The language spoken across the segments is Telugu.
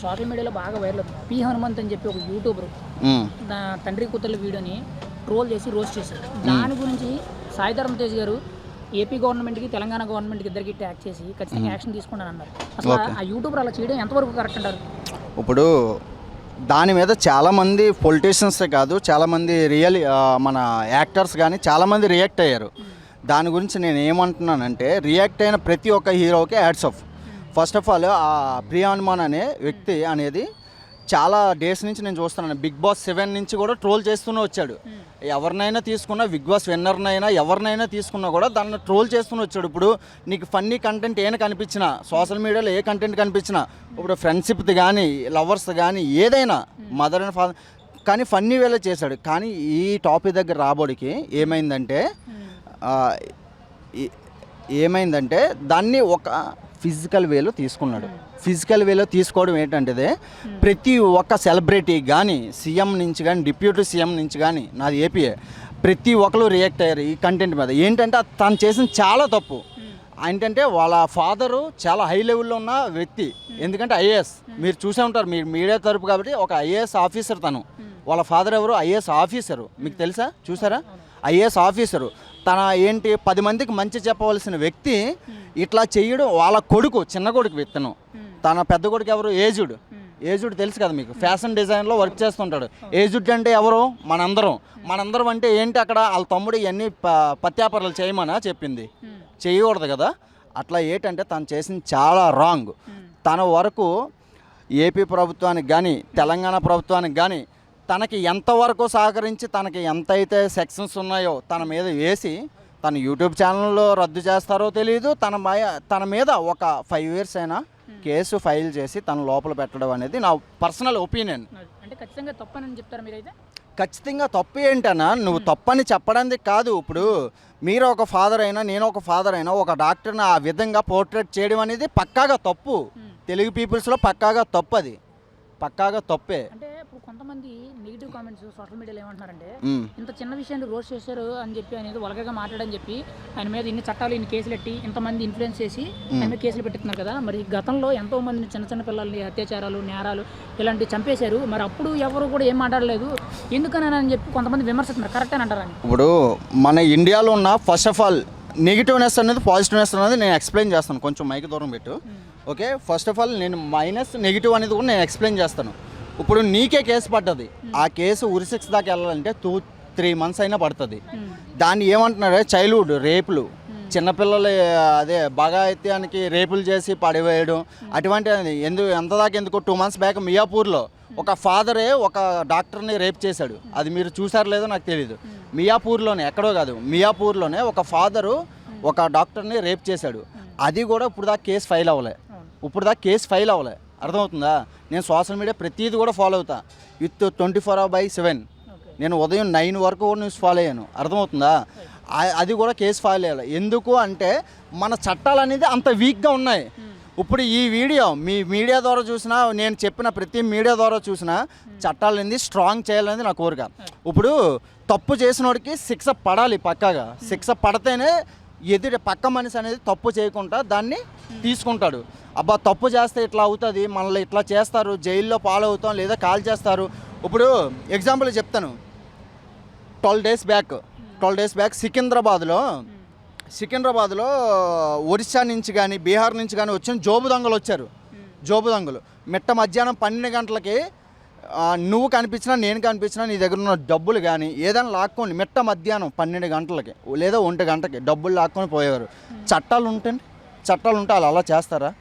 సోషల్ మీడియాలో బాగా వైరల్ అవుతుంది. పి హనుమంత్ అని చెప్పి ఒక యూట్యూబర్ నా తండ్రి కూతుర్ల వీడియోని ట్రోల్ చేసి రోస్ట్ చేశారు. దాని గురించి సాయి ధరమ్ తేజ్ గారు ఏపీ గవర్నమెంట్కి తెలంగాణ గవర్నమెంట్కి ఇద్దరికి ట్యాగ్ చేసి ఖచ్చితంగా యాక్షన్ తీసుకుంటాను అన్నారు. అసలు ఆ యూట్యూబర్ అలా చేయడం ఎంతవరకు కరెక్ట్ అంటారు? ఇప్పుడు దాని మీద చాలామంది పొలిటీషియన్సే కాదు, చాలామంది మన యాక్టర్స్ కానీ చాలామంది రియాక్ట్ అయ్యారు. దాని గురించి నేను ఏమంటున్నానంటే, రియాక్ట్ అయిన ప్రతి ఒక్క హీరోకి hats off. First of all ఆ ప్రియా హనుమాన్ అనే వ్యక్తి అనేది చాలా డేస్ నుంచి నేను చూస్తున్నాను. బిగ్ బాస్ 7 నుంచి కూడా ట్రోల్ చేస్తూనే వచ్చాడు. ఎవరినైనా తీసుకున్నా, బిగ్ బాస్ విన్నర్నైనా ఎవరినైనా తీసుకున్నా కూడా దాన్ని ట్రోల్ చేస్తూనే వచ్చాడు. ఇప్పుడు నీకు ఫన్నీ కంటెంట్ ఏమైనా కనిపించినా, సోషల్ మీడియాలో ఏ కంటెంట్ కనిపించినా, ఇప్పుడు ఫ్రెండ్షిప్ది కానీ లవర్స్ కానీ ఏదైనా, మదర్ అండ్ ఫాదర్ కానీ ఫన్నీ వేలో చేశాడు. కానీ ఈ టాపిక్ దగ్గర రాబోడికి ఏమైందంటే దాన్ని ఒక ఫిజికల్ వేలో తీసుకున్నాడు. ఫిజికల్ వేలో తీసుకోవడం ఏంటంటే, ప్రతి ఒక్క సెలబ్రిటీ కానీ, సీఎం నుంచి కానీ, డిప్యూటీ సీఎం నుంచి కానీ, నాది ఏపీఏ, ప్రతి ఒక్కరు రియాక్ట్ అయ్యారు ఈ కంటెంట్ మీద. ఏంటంటే తను చేసిన చాలా తప్పు. ఏంటంటే వాళ్ళ ఫాదరు చాలా హై లెవెల్లో ఉన్న వ్యక్తి. ఎందుకంటే ఐఏఎస్ మీరు చూసే ఉంటారు, మీరు మీడియా తరపు కాబట్టి, ఒక ఐఏఎస్ ఆఫీసర్ తను. వాళ్ళ ఫాదర్ ఎవరు? IAS officer. మీకు తెలుసా? చూసారా? IAS officer. తన 10 మందికి మంచి చెప్పవలసిన వ్యక్తి ఇట్లా చేయడం. వాళ్ళ కొడుకు, చిన్న కొడుకు విత్తనం. తన పెద్ద కొడుకు ఎవరు? ఏజుడ్ తెలుసు కదా మీకు, ఫ్యాషన్ డిజైన్లో వర్క్ చేస్తుంటాడు. ఏజుడ్ అంటే ఎవరు? మనందరం అంటే ఏంటి? అక్కడ వాళ్ళ తమ్ముడు ఇవన్నీ పత్యాపరాలు చేయమనా చెప్పింది? చేయకూడదు కదా. అట్లా ఏంటంటే తను చేసింది చాలా రాంగ్. తన వరకు ఏపీ ప్రభుత్వానికి కానీ, తెలంగాణ ప్రభుత్వానికి కానీ తనకి ఎంతవరకు సహకరించి, తనకి ఎంతైతే సెక్షన్స్ ఉన్నాయో తన మీద వేసి, తన యూట్యూబ్ ఛానల్లో రద్దు చేస్తారో తెలియదు. తన మీద ఒక 5 years అయినా కేసు ఫైల్ చేసి తన లోపల పెట్టడం అనేది నా పర్సనల్ ఒపీనియన్. అంటే ఖచ్చితంగా తప్పని చెప్తారు మీరైతే? ఖచ్చితంగా తప్పు ఏంటన్నా, నువ్వు తప్పని చెప్పడానికి కాదు. ఇప్పుడు మీరు ఒక ఫాదర్ అయినా, నేను ఒక ఫాదర్ అయినా, ఒక డాక్టర్ని ఆ విధంగా పోర్ట్రేట్ చేయడం అనేది పక్కాగా తప్పు. తెలుగు పీపుల్స్లో పక్కాగా తప్పు. అది పక్కాగా తప్పే. అంటే ఇప్పుడు కొంతమంది నెగిటివ్ కామెంట్స్ సోషల్ మీడియాలో ఏమంటున్నారంటే, ఇంత చిన్న విషయాన్ని రోస్ట్ చేశారు అని చెప్పి, అనేది వల్గర్గా మాట్లాడని చెప్పి ఆయన మీద ఇన్ని చట్టాలు, ఇన్ని కేసులు పెట్టి ఇంతమంది ఇన్ఫ్లుయెన్స్ చేసి ఆయన మీద కేసులు పెట్టుతున్నారు కదా. మరి గతంలో ఎంతో మందిని, చిన్న పిల్లల్ని అత్యాచారాలు, నేరాలు ఇలాంటివి చంపేశారు. మరి అప్పుడు ఎవరు కూడా ఏం మాట్లాడలేదు, ఎందుకని అని చెప్పి కొంతమంది విమర్శిస్తున్నారు. కరెక్ట్ అని అంటారా? ఇప్పుడు మన ఇండియాలో ఉన్న ఫస్ట్ ఆఫ్ ఆల్ నెగిటివ్నెస్ అనేది, పాజిటివ్నెస్ అనేది నేను ఎక్స్ప్లెయిన్ చేస్తాను. కొంచెం మైక్ దూరం పెట్టు. ఓకే, ఫస్ట్ ఆఫ్ ఆల్ నేను మైనస్ నెగిటివ్ అనేది కూడా నేను ఎక్స్ప్లెయిన్ చేస్తాను. ఇప్పుడు నీకే కేసు పడ్డది. ఆ కేసు ఉరి6 దాకా వెళ్ళాలంటే 2-3 months అయినా పడుతుంది. దాన్ని ఏమంటున్నారే, చైల్డ్హుడ్ రేపులు, చిన్నపిల్లలు అదే బాగాత్యానికి రేపులు చేసి పడివేయడం, అటువంటి ఎంత దాకా ఎందుకు 2 months బ్యాక్ మియాపూర్లో ఒక ఫాదరే ఒక డాక్టర్ని రేప్ చేశాడు. అది మీరు చూసారో లేదో నాకు తెలియదు. మియాపూర్లోనే, ఎక్కడో కాదు, మియాపూర్లోనే ఒక ఫాదరు ఒక డాక్టర్ని రేప్ చేశాడు. అది కూడా ఇప్పుడు దాకా కేసు ఫైల్ అవ్వలే. అర్థమవుతుందా? నేను సోషల్ మీడియా ప్రతిదీ కూడా ఫాలో అవుతా విత్ 24/7. నేను ఉదయం 9 వరకు కూడా న్యూస్ ఫాలో అయ్యాను. అర్థమవుతుందా? అది కూడా కేసు ఫైల్ అయ్యాలి. ఎందుకు అంటే మన చట్టాలు అనేది అంత వీక్గా ఉన్నాయి. ఇప్పుడు ఈ వీడియో మీ మీడియా ద్వారా చూసినా, నేను చెప్పిన ప్రతి మీడియా ద్వారా చూసినా, చట్టాలు అనేది స్ట్రాంగ్ చేయాలనేది నా కోరిక. ఇప్పుడు తప్పు చేసినోడికి శిక్ష పడాలి. పక్కాగా శిక్ష పడితేనే ఎదుటి పక్క మనిషి అనేది తప్పు చేయకుండా దాన్ని తీసుకుంటాడు. అబ్బా తప్పు చేస్తే ఇట్లా అవుతుంది, మనల్ని ఇట్లా చేస్తారు, జైల్లో పాలవుతాం, లేదా కాల్ చేస్తారు. ఇప్పుడు ఎగ్జాంపుల్ చెప్తాను. 12 days బ్యాక్ సికింద్రాబాద్లో ఒరిస్సా నుంచి కానీ, బీహార్ నుంచి కానీ వచ్చిన జోబు దొంగలు వచ్చారు. మిట్ట మధ్యాహ్నం 12 గంటలకి నువ్వు కనిపించినా, నేను కనిపించినా, నీ దగ్గర ఉన్న డబ్బులు కానీ ఏదైనా లాక్కొని మిట్ట మధ్యాహ్నం 12 గంటలకి లేదా 1 గంటకి డబ్బులు లాక్కొని పోయేవారు. చట్టాలు ఉంటే అలా చేస్తారా?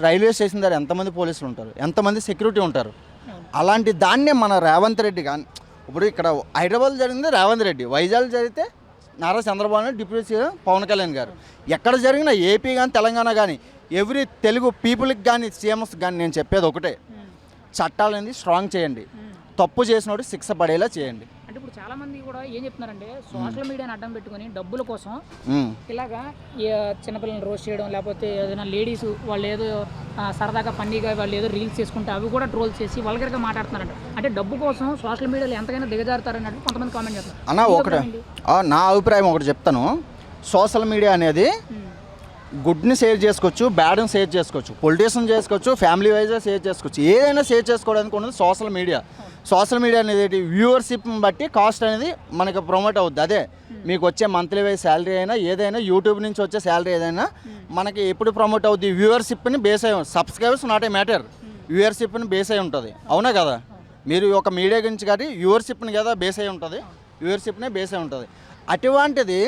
రైల్వే స్టేషన్ దగ్గర ఎంతమంది పోలీసులు ఉంటారు, ఎంతమంది సెక్యూరిటీ ఉంటారు. అలాంటి దాన్నే మన రేవంత్ రెడ్డి కానీ, ఇప్పుడు ఇక్కడ హైదరాబాద్ జరిగింది రేవంత్ రెడ్డి, వైజాగ్ జరిగితే నారా చంద్రబాబు నాయుడు, డిప్యూటీ సీఎం పవన్ కళ్యాణ్ గారు. ఎక్కడ జరిగినా ఏపీ కానీ తెలంగాణ కానీ ఎవ్రీ తెలుగు పీపుల్కి కానీ, సీఎంస్ కానీ నేను చెప్పేది ఒకటే, చట్టాలు అనేది స్ట్రాంగ్ చేయండి. తప్పు చేసినోడు శిక్ష పడేలా చేయండి. అంటే ఇప్పుడు చాలా మంది కూడా ఏం చెప్తున్నారంటే, సోషల్ మీడియాని అడ్డం పెట్టుకుని డబ్బుల కోసం ఇలాగా చిన్నపిల్లల్ని రోస్ట్ చేయడం, లేకపోతే ఏదైనా లేడీస్ వాళ్ళు ఏదో సరదాగా ఫన్నీగా వాళ్ళు ఏదో రీల్స్ చేసుకుంటే అవి కూడా ట్రోల్ చేసి వల్గర్గా మాట్లాడుతున్నారంట. అంటే డబ్బు కోసం సోషల్ మీడియాలో ఎంతైనా దిగజారుతారన్నట్టు కొంతమంది కామెంట్ చేస్తున్నారు. నా అభిప్రాయం ఒకటి చెప్తాను. సోషల్ మీడియా అనేది గుడ్ని షేర్ చేసుకోవచ్చు, బ్యాడ్ని షేర్ చేసుకోవచ్చు, పొలిటీషియన్ చేసుకోవచ్చు, ఫ్యామిలీ వైజ్గా షేర్ చేసుకోవచ్చు, ఏదైనా షేర్ చేసుకోవడానికి ఉన్నది సోషల్ మీడియా. సోషల్ మీడియా అనేది వ్యూవర్షిప్ని బట్టి కాస్ట్ అనేది మనకి ప్రమోట్ అవుద్ది. అదే మీకు వచ్చే మంత్లీ వైజ్ శాలరీ అయినా ఏదైనా యూట్యూబ్ నుంచి వచ్చే శాలరీ ఏదైనా మనకి ఎప్పుడు ప్రమోట్ అవుద్ది, వ్యూవర్షిప్ని బేస్ అయ్యి. సబ్స్క్రైబర్స్ నాట్ ఏ మ్యాటర్, వ్యూవర్షిప్ని బేస్ అయి ఉంటుంది. అవునా కదా? మీరు ఒక మీడియా గురించి కానీ వ్యూవర్షిప్ని కదా బేస్ అయి ఉంటుంది, వ్యూవర్షిప్నే బేస్ అయి ఉంటుంది. అటువంటిది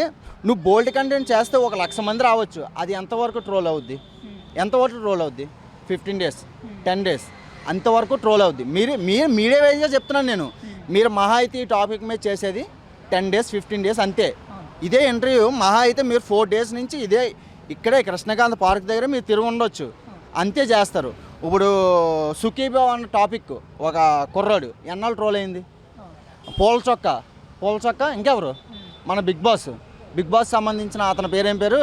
నువ్వు బోల్డ్ కంటెంట్ చేస్తే 1,00,000 మంది రావచ్చు, అది ఎంతవరకు ట్రోల్ అవుద్ది? ఎంతవరకు ట్రోల్ అవుద్ది? 15 days 10 days అంతవరకు ట్రోల్ అవుద్ది. మీరు మీడియా వైజ్గా చెప్తున్నాను నేను. మీరు మహా అయితే ఈ టాపిక్ మీద చేసేది 10 days 15 days అంతే. ఇదే ఇంటర్వ్యూ మహా అయితే మీరు 4 days నుంచి ఇక్కడే కృష్ణకాంత్ పార్క్ దగ్గర మీరు తిరిగి ఉండొచ్చు, అంతే చేస్తారు. ఇప్పుడు సుఖీబాబు అన్న టాపిక్ ఒక కుర్రాడు ఎన్నాళ్ళు ట్రోల్ అయింది. పూల చొక్క ఇంకెవరు? మన బిగ్ బాస్ సంబంధించిన అతని పేరేం పేరు?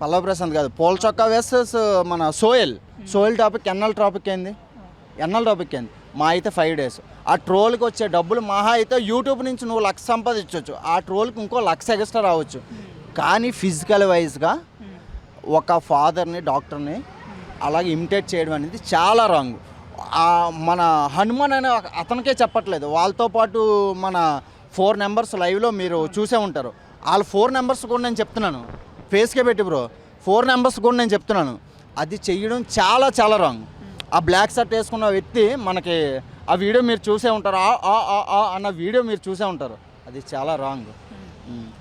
పల్లవి ప్రశాంత్ కాదు. పూల చొక్క వర్సెస్ మన సోయల్ టాపిక్ ఎన్నాళ్ళు టాపిక్ అయింది? మా అయితే 5 days. ఆ ట్రోల్కి వచ్చే డబ్బులు మహా అయితే యూట్యూబ్ నుంచి నువ్వు 1,00,000 సంపాదించవచ్చు, ఆ ట్రోల్కి ఇంకో 1,00,000 ఎక్స్ట్రా రావచ్చు. కానీ ఫిజికల్ వైజ్గా ఒక ఫాదర్ని డాక్టర్ని అలాగే ఇమిటేట్ చేయడం అనేది చాలా రాంగ్. మన హనుమాన్ అనే అతనికే చెప్పట్లేదు, వాళ్ళతో పాటు మన 4 members లైవ్లో మీరు చూసే ఉంటారు. వాళ్ళ 4 members కూడా నేను చెప్తున్నాను, ఫేస్కే పెట్టి బ్రో, 4 members కూడా నేను చెప్తున్నాను. అది చెయ్యడం చాలా చాలా రాంగ్. ఆ బ్లాక్ షర్ట్ వేసుకున్న వ్యక్తి మనకి ఆ వీడియో మీరు చూసే ఉంటారు, అన్న వీడియో మీరు చూసే ఉంటారు, అది చాలా రాంగ్.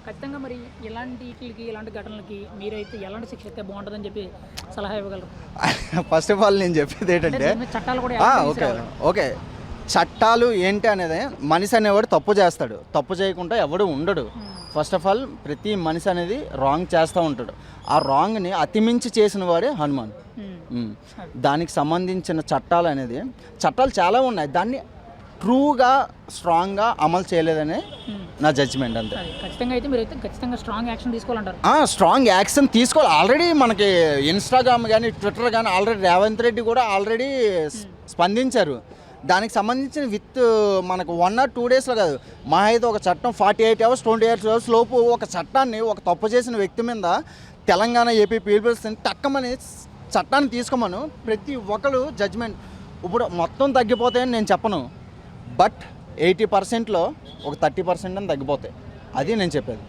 ఖచ్చితంగా మరి ఇలాంటి ఘటనలకి మీరైతే ఎలాంటి శిక్ష అయితే బాగుంటుందని చెప్పి సలహా ఇవ్వగలరు? ఫస్ట్ ఆఫ్ ఆల్ నేను చెప్పేది ఏంటంటే, చట్టాలు కూడా ఓకే చట్టాలు ఏంటి అనేది, మనిషి అనేవాడు తప్పు చేస్తాడు, తప్పు చేయకుండా ఎవడు ఉండడు. ఫస్ట్ ఆఫ్ ఆల్ ప్రతి మనిషి అనేది రాంగ్ చేస్తూ ఉంటాడు. ఆ రాంగ్ని అతిమించి చేసిన వాడే హనుమాన్. దానికి సంబంధించిన చట్టాలు చాలా ఉన్నాయి, దాన్ని ట్రూగా స్ట్రాంగ్గా అమలు చేయలేదనే నా జడ్జిమెంట్ అంతే. ఖచ్చితంగా అయితే మీరైతే ఖచ్చితంగా స్ట్రాంగ్ యాక్షన్ తీసుకోవాలంటారు? స్ట్రాంగ్ యాక్షన్ తీసుకోవాలి. ఆల్రెడీ మనకి ఇన్స్టాగ్రామ్ కానీ ట్విట్టర్ కానీ ఆల్రెడీ రేవంత్ రెడ్డి కూడా ఆల్రెడీ స్పందించారు. దానికి సంబంధించిన మనకు 1 or 2 daysలో కాదు, మా అయితే ఒక చట్టం 48 hours 28 hours లోపు ఒక చట్టాన్ని ఒక తప్పు చేసిన వ్యక్తి మీద తెలంగాణ ఏపీ పీపుల్స్ తక్కమని చట్టాన్ని తీసుకోమను. ప్రతి ఒక్కరు జడ్జిమెంట్ ఇప్పుడు మొత్తం తగ్గిపోతాయని నేను చెప్పను, బట్ 80%లో ఒక 30% అని తగ్గిపోతాయి, అది నేను చెప్పేది.